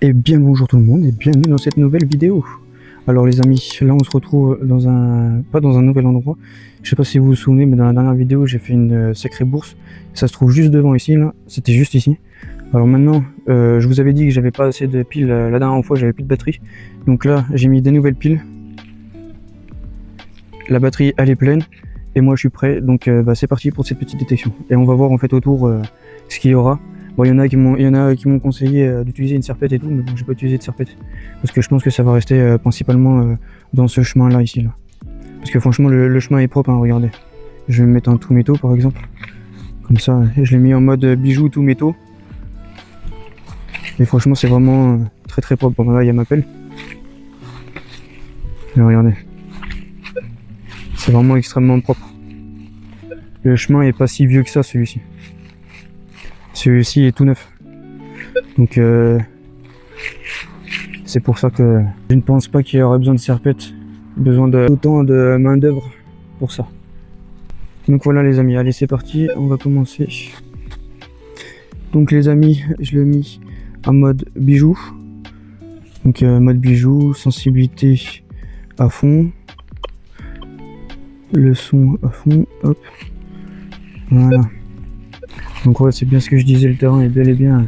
Et bien bonjour tout le monde et bienvenue dans cette nouvelle vidéo. Alors les amis, là on se retrouve dans pas dans un nouvel endroit. Je sais pas si vous vous souvenez, mais dans la dernière vidéo j'ai fait une sacrée bourse. Ça se trouve juste devant ici, là, c'était juste ici. Alors maintenant, je vous avais dit que j'avais pas assez de piles, la dernière fois j'avais plus de batterie. Donc là j'ai mis des nouvelles piles. La batterie elle est pleine et moi je suis prêt. Donc c'est parti pour cette petite détection. Et on va voir en fait autour ce qu'il y aura. Bon, il y en a qui m'ont conseillé d'utiliser une serpette et tout, mais bon, j'ai pas utilisé de serpette parce que je pense que ça va rester principalement dans ce chemin là ici là. Parce que franchement le chemin est propre, hein, regardez. Je vais me mettre un tout métaux par exemple, comme ça. Je l'ai mis en mode bijou tout métaux. Et franchement c'est vraiment très très propre. Bon là il y a ma pelle. Et regardez, c'est vraiment extrêmement propre. Le chemin est pas si vieux que ça celui-ci. Celui-ci est tout neuf. Donc c'est pour ça que je ne pense pas qu'il y aurait besoin de serpette, besoin d'autant de main d'œuvre pour ça. Donc voilà les amis, allez c'est parti, on va commencer. Donc les amis, je l'ai mis en mode bijou. Donc mode bijou, sensibilité à fond. Le son à fond, hop. Voilà. Donc ouais, c'est bien ce que je disais, le terrain est bel et bien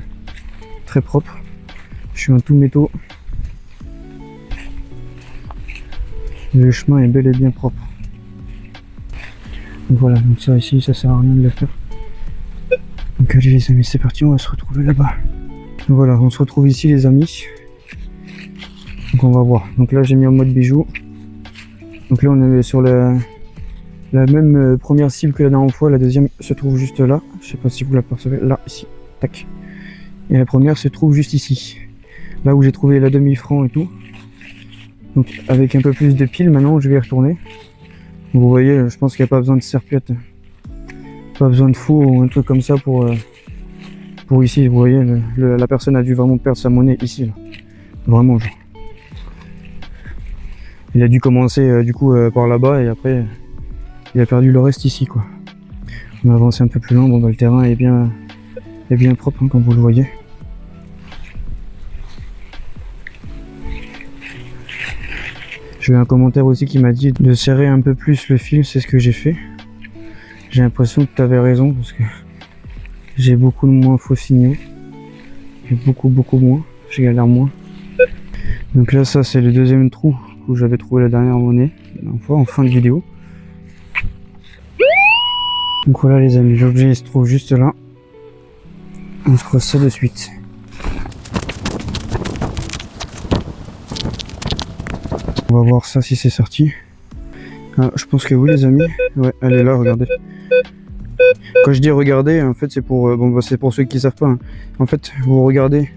très propre. Je suis en tout métaux. Le chemin est bel et bien propre. Donc voilà, donc ça ici, ça sert à rien de le faire. Donc allez les amis, c'est parti, on va se retrouver là-bas. Donc voilà, on se retrouve ici les amis. Donc on va voir. Donc là j'ai mis en mode bijou. Donc là on est sur la même première cible que la dernière fois. La deuxième se trouve juste là. Je sais pas si vous l'apercevez. Là, ici. Tac. Et la première se trouve juste ici. Là où j'ai trouvé la demi-franc et tout. Donc avec un peu plus de piles maintenant je vais y retourner. Vous voyez, je pense qu'il n'y a pas besoin de serpillette. Pas besoin de faux ou un truc comme ça pour ici. Vous voyez, la personne a dû vraiment perdre sa monnaie ici. Là. Vraiment genre. Il a dû commencer du coup par là-bas et après il a perdu le reste ici quoi. On va avancer un peu plus loin. Bon bah le terrain est bien propre hein, comme vous le voyez. J'ai eu un commentaire aussi qui m'a dit de serrer un peu plus le fil, c'est ce que j'ai fait. J'ai l'impression que tu avais raison parce que j'ai beaucoup moins faux signaux. J'ai beaucoup moins, je galère moins. Donc là ça c'est le deuxième trou où j'avais trouvé la dernière monnaie, en fin de vidéo. Donc voilà les amis, l'objet se trouve juste là. On se creuse ça de suite. On va voir ça si c'est sorti. Ah, je pense que oui les amis. Ouais, elle est là, regardez. Quand je dis regarder, en fait c'est pour c'est pour ceux qui savent pas. Hein. En fait, vous regardez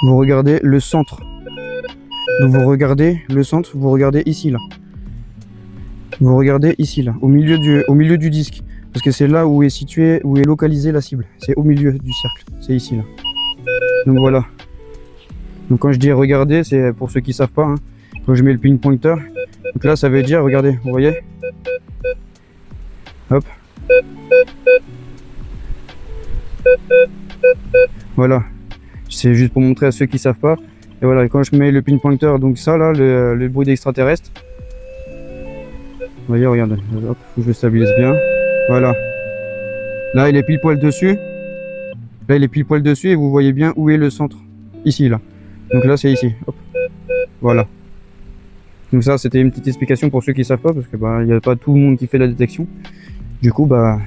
le centre. Donc vous regardez le centre, vous regardez ici là. Vous regardez ici là, au milieu du disque, parce que c'est là où est localisée la cible. C'est au milieu du cercle, c'est ici là. Donc voilà. Donc quand je dis regarder, c'est pour ceux qui savent pas. Hein. Quand je mets le pin pointer, donc là ça veut dire, regardez, vous voyez. Hop. Voilà. C'est juste pour montrer à ceux qui savent pas. Et voilà, quand je mets le pin pointer, donc ça là, le bruit d'extraterrestre. Vous voyez, regardez, hop, faut que je le stabilise bien. Voilà. Là, il est pile poil dessus. Là, il est pile poil dessus et vous voyez bien où est le centre. Ici, là. Donc là, c'est ici. Hop. Voilà. Donc ça, c'était une petite explication pour ceux qui savent pas, parce que il n'y a pas tout le monde qui fait la détection. Du coup, voilà.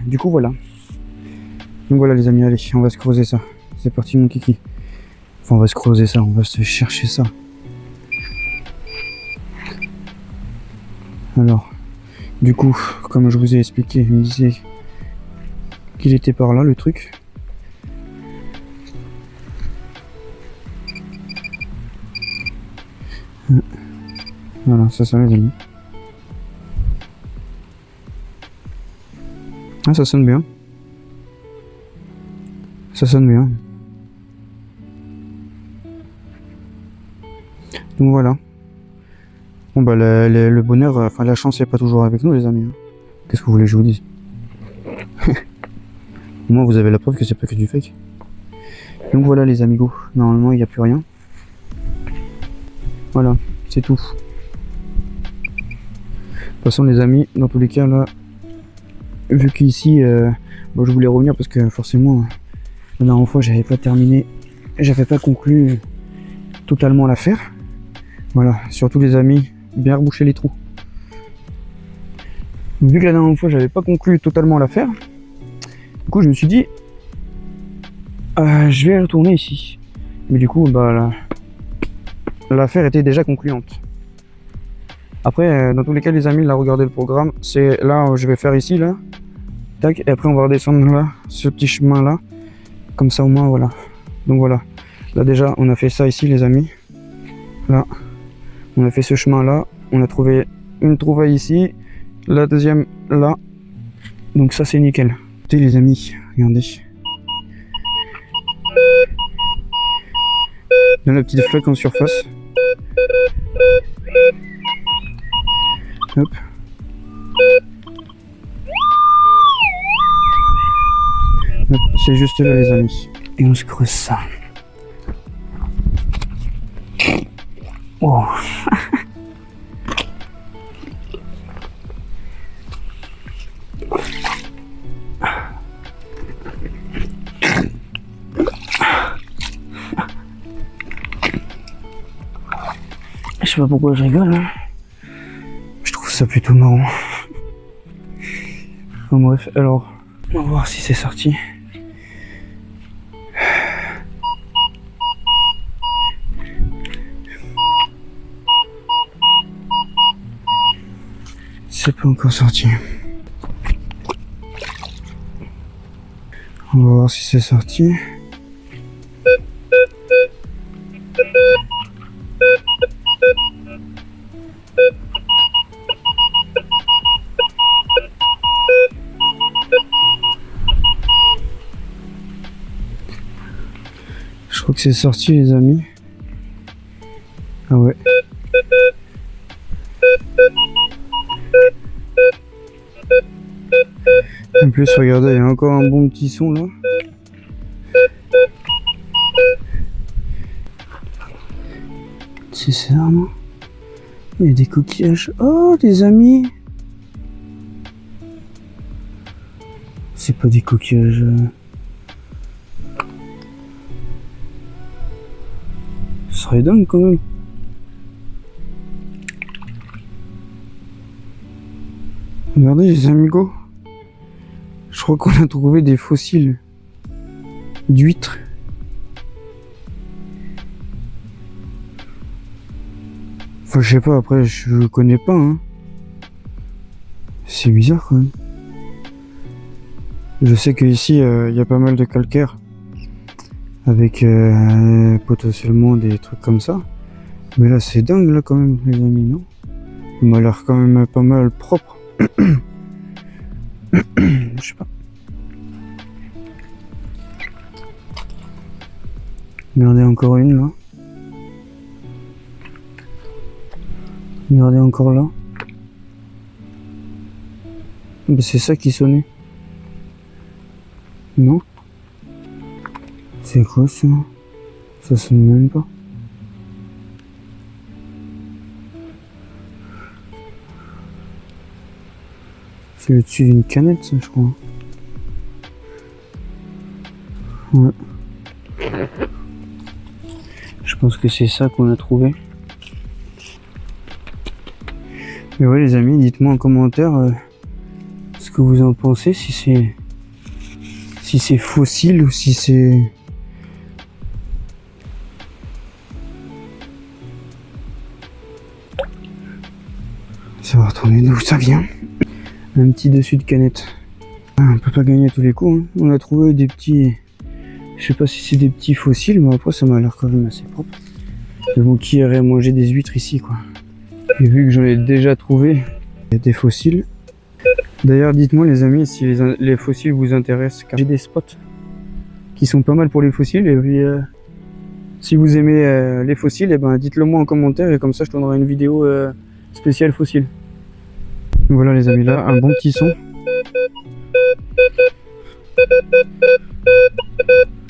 Donc voilà, les amis, allez, on va se creuser ça. C'est parti, mon kiki. Enfin, on va se creuser ça, on va se chercher ça. Alors. Du coup, comme je vous ai expliqué, il me disait qu'il était par là le truc. Voilà, ça les amis. Ah, ça sonne bien. Ça sonne bien. Donc voilà. Bon bah le bonheur, enfin la chance n'est pas toujours avec nous les amis. Qu'est-ce que vous voulez que je vous dise? Au moins vous avez la preuve que c'est pas que du fake. Donc voilà les amigos, normalement il n'y a plus rien. Voilà, c'est tout. De toute façon les amis, dans tous les cas là, vu qu'ici, bon, je voulais revenir parce que forcément, la dernière fois j'avais pas terminé, j'avais pas conclu totalement l'affaire. Voilà, surtout les amis, bien reboucher les trous. Vu que la dernière fois j'avais pas conclu totalement l'affaire, du coup je me suis dit, je vais retourner ici. Mais du coup, bah l'affaire était déjà concluante. Après, dans tous les cas, les amis, là, regardez le programme. C'est là, je vais faire ici, là. Tac, et après, on va redescendre là, ce petit chemin-là. Comme ça, au moins, voilà. Donc voilà. Là, déjà, on a fait ça ici, les amis. Là, on a fait ce chemin-là. On a trouvé une trouvaille ici. La deuxième, là. Donc ça, c'est nickel. Écoutez, les amis, regardez. Dans la petite flaque en surface. Hop. Hop, c'est juste là les amis. Et on se creuse ça. Oh. Je sais pas pourquoi je rigole, hein. Je trouve ça plutôt marrant. Enfin bref, alors, on va voir si c'est sorti. C'est pas encore sorti. On va voir si c'est sorti. Je crois que c'est sorti les amis. Ah ouais. En plus regardez, il y a encore un bon petit son là. C'est ça non? Il y a des coquillages. Oh les amis. C'est pas des coquillages. Ce serait dingue quand même. Regardez les amigos. Je crois qu'on a trouvé des fossiles d'huîtres. Enfin je sais pas, après je connais pas hein. C'est bizarre quand même. Je sais qu'ici il y a pas mal de calcaire. Avec potentiellement des trucs comme ça. Mais là c'est dingue là quand même les amis, non? Il m'a l'air quand même pas mal propre. Je sais pas. Regardez encore une là. Regardez encore là. Mais c'est ça qui sonnait. Non? C'est quoi ça? Ça sonne même pas. C'est le dessus d'une canette ça je crois. Ouais. Je pense que c'est ça qu'on a trouvé. Mais ouais les amis, dites-moi en commentaire ce que vous en pensez, si c'est fossile ou si c'est... Ça va retourner d'où ça vient. Un petit dessus de canette. Ah, on peut pas gagner à tous les coups. Hein. On a trouvé des petits... Je sais pas si c'est des petits fossiles, mais après ça m'a l'air quand même assez propre. Mais bon, qui irait manger des huîtres ici quoi. Et vu que j'en ai déjà trouvé des fossiles. D'ailleurs dites-moi les amis si les fossiles vous intéressent, car j'ai des spots qui sont pas mal pour les fossiles. Et puis si vous aimez les fossiles, et ben dites-le moi en commentaire et comme ça je tournerai une vidéo spéciale fossiles. Voilà les amis, là un bon petit son.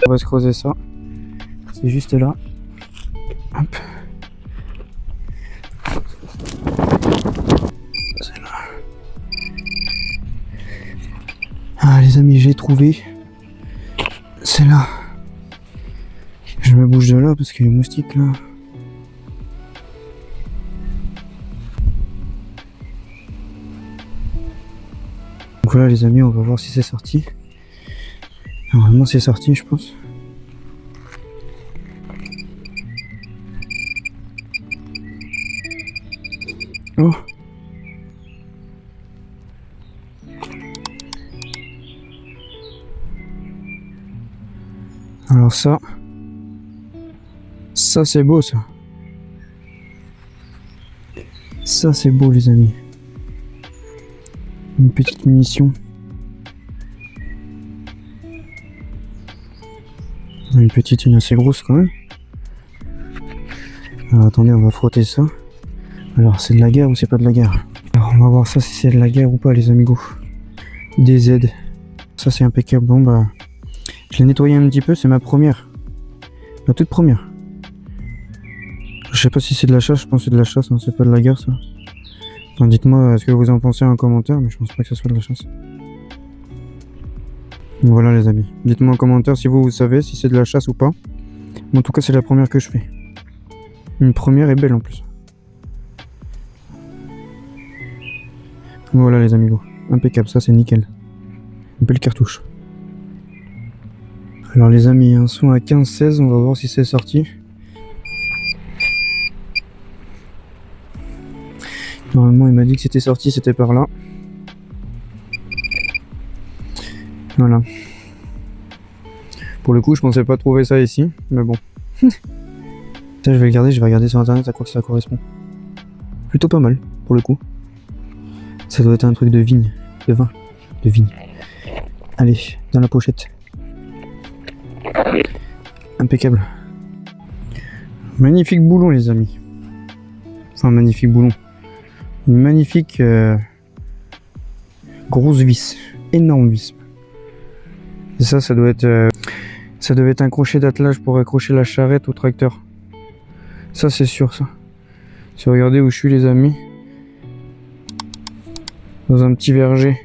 On va se creuser ça. C'est juste là. Hop. C'est là. Ah les amis, j'ai trouvé. C'est là. Je me bouge de là parce qu'il y a les moustiques là. Donc voilà les amis, on va voir si c'est sorti. Normalement c'est sorti je pense. Oh. Alors ça c'est beau ça. Ça c'est beau les amis. Une petite munition. Une assez grosse quand même. Alors attendez, on va frotter ça. Alors c'est de la guerre ou c'est pas de la guerre? Alors on va voir ça si c'est de la guerre ou pas les amigos. DZ. Ça c'est impeccable. Bon bah je l'ai nettoyé un petit peu, c'est ma première. La toute première. Je sais pas si c'est de la chasse, je pense que c'est de la chasse, hein, c'est pas de la guerre ça. Enfin, dites-moi ce que vous en pensez en commentaire, mais je pense pas que ce soit de la chasse. Voilà les amis, dites-moi en commentaire si vous savez si c'est de la chasse ou pas. Mais en tout cas c'est la première que je fais. Une première et belle en plus. Voilà les amigos, impeccable, ça c'est nickel. Une belle cartouche. Alors les amis, un son à 15-16, on va voir si c'est sorti. Normalement il m'a dit que c'était sorti, c'était par là. Voilà. Pour le coup je pensais pas trouver ça ici, mais bon. Ça je vais le garder, je vais regarder sur internet à quoi que ça correspond. Plutôt pas mal, pour le coup. Ça doit être un truc de vigne, de vin, de vigne. Allez, dans la pochette. Impeccable. Magnifique boulon les amis. Enfin magnifique boulon. Une magnifique grosse vis. Énorme vis. Et ça doit être ça devait être un crochet d'attelage pour accrocher la charrette au tracteur. Ça c'est sûr ça. Si vous regardez où je suis les amis. Dans un petit verger.